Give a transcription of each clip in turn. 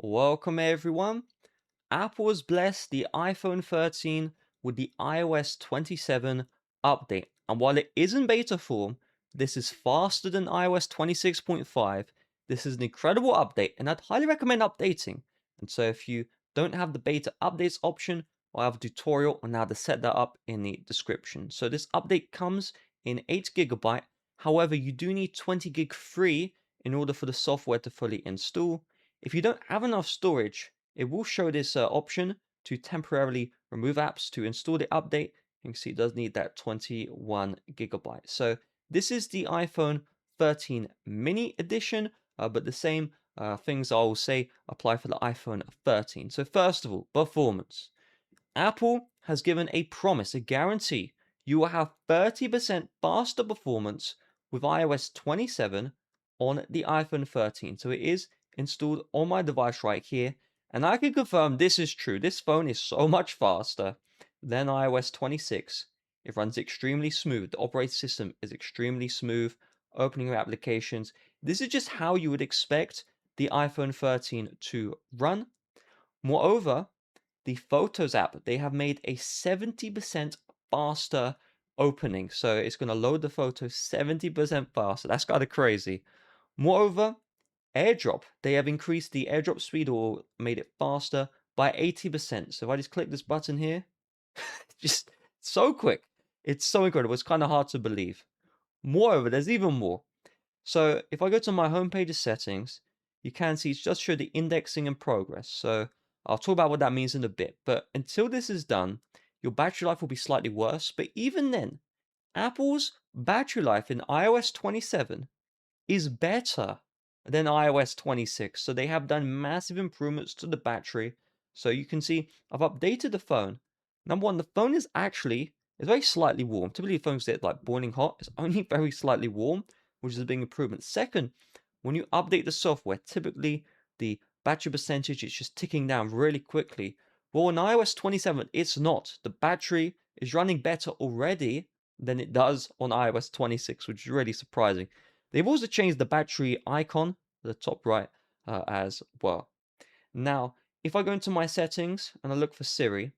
Welcome everyone. Apple has blessed the iPhone 13 with the iOS 27 update. And while it is in beta form, this is faster than iOS 26.5. This is an incredible update, and I'd highly recommend updating. And so if you don't have the beta updates option, I have a tutorial on how to set that up in the description. So this update comes in 8 GB. However, you do need 20 gig free in order for the software to fully install. If you don't have enough storage, it will show this option to temporarily remove apps to install the update. You can see it does need that 21 gigabytes. So this is the iPhone 13 mini edition, but the same things I will say apply for the iPhone 13. So first of all, performance. Apple has given a promise, a guarantee. You will have 30% faster performance with iOS 27 on the iPhone 13. So it is installed on my device right here. And I can confirm this is true. This phone is so much faster than iOS 26. It runs extremely smooth. The operating system is extremely smooth. Opening your applications. This is just how you would expect the iPhone 13 to run. Moreover, the Photos app, they have made a 70% faster opening. So it's going to load the photos 70% faster. That's kind of crazy. Moreover, AirDrop, they have increased the AirDrop speed or made it faster by 80%. So if I just click this button here, just so quick. It's so incredible. It's kind of hard to believe. Moreover, there's even more. So if I go to my homepage settings, you can see it's just show the indexing and progress. So I'll talk about what that means in a bit. But until this is done, your battery life will be slightly worse. But even then, Apple's battery life in iOS 27 is better than iOS 26. So they have done massive improvements to the battery. So you can see I've updated the phone. Number one, the phone is actually it's very slightly warm. Typically phones get like boiling hot. It's only very slightly warm, which is a big improvement. Second, when you update the software, typically the battery percentage is just ticking down really quickly. Well, in iOS 27, it's not. The battery is running better already than it does on iOS 26, which is really surprising. They've also changed the battery icon, the top right, as well. Now, if I go into my settings and I look for Siri,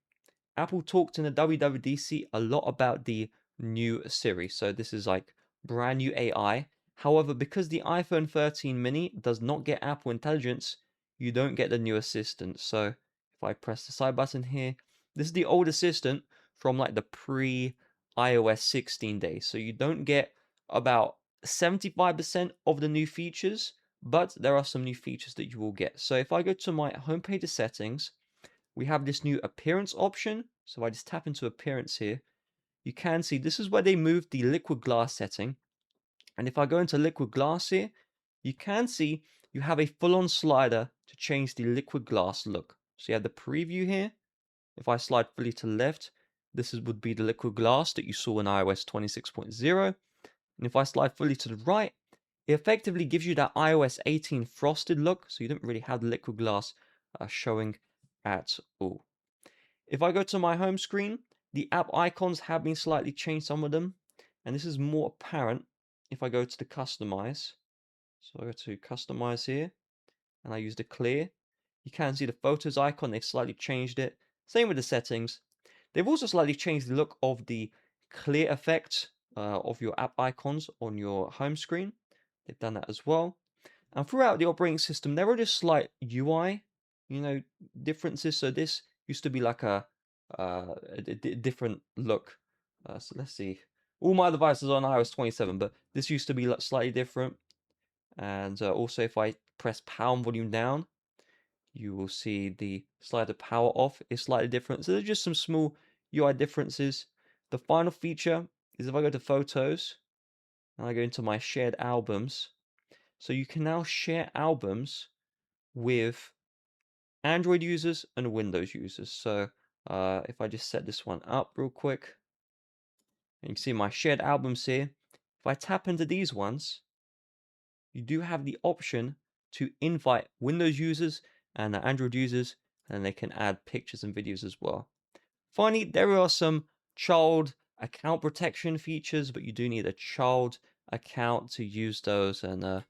Apple talked in the WWDC a lot about the new Siri. So this is like brand new AI. However, because the iPhone 13 mini does not get Apple Intelligence, you don't get the new assistant. So if I press the side button here, this is the old assistant from like the pre iOS 16 days. So you don't get about 75% of the new features, but there are some new features that you will get. So if I go to my homepage settings, we have this new appearance option. So if I just tap into appearance here, you can see this is where they moved the liquid glass setting. And if I go into liquid glass here, you can see you have a full-on slider to change the liquid glass look. So you have the preview here. If I slide fully to the left, would be the liquid glass that you saw in iOS 26.0. And if I slide fully to the right, it effectively gives you that iOS 18 frosted look. So you don't really have the liquid glass showing at all. If I go to my home screen, the app icons have been slightly changed, some of them. And this is more apparent if I go to the customize. So I go to customize here and I use the clear. You can see the photos icon, they've slightly changed it. Same with the settings. They've also slightly changed the look of the clear effect of your app icons on your home screen. They've done that as well. And throughout the operating system, there are just slight UI, differences. So this used to be like a different look. So let's see. All my devices are on iOS 27, but this used to be like slightly different. And also, if I press power and volume down, you will see the slider power off is slightly different. So there's just some small UI differences. The final feature is if I go to photos and I go into my shared albums. So you can now share albums with Android users and Windows users. So if I just set this one up real quick, and you can see my shared albums here. If I tap into these ones, you do have the option to invite Windows users and Android users, and they can add pictures and videos as well. Finally, there are some child account protection features, but you do need a child account to use those. And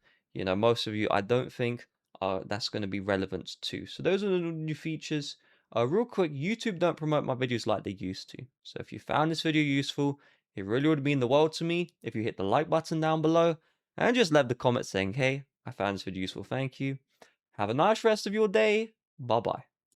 most of you, I don't think, that's going to be relevant too. So those are the new features. Real quick, YouTube don't promote my videos like they used to. So if you found this video useful, it really would mean the world to me if you hit the like button down below and just left the comment saying, hey, I found this video useful, thank you. Have a nice rest of your day. Bye bye.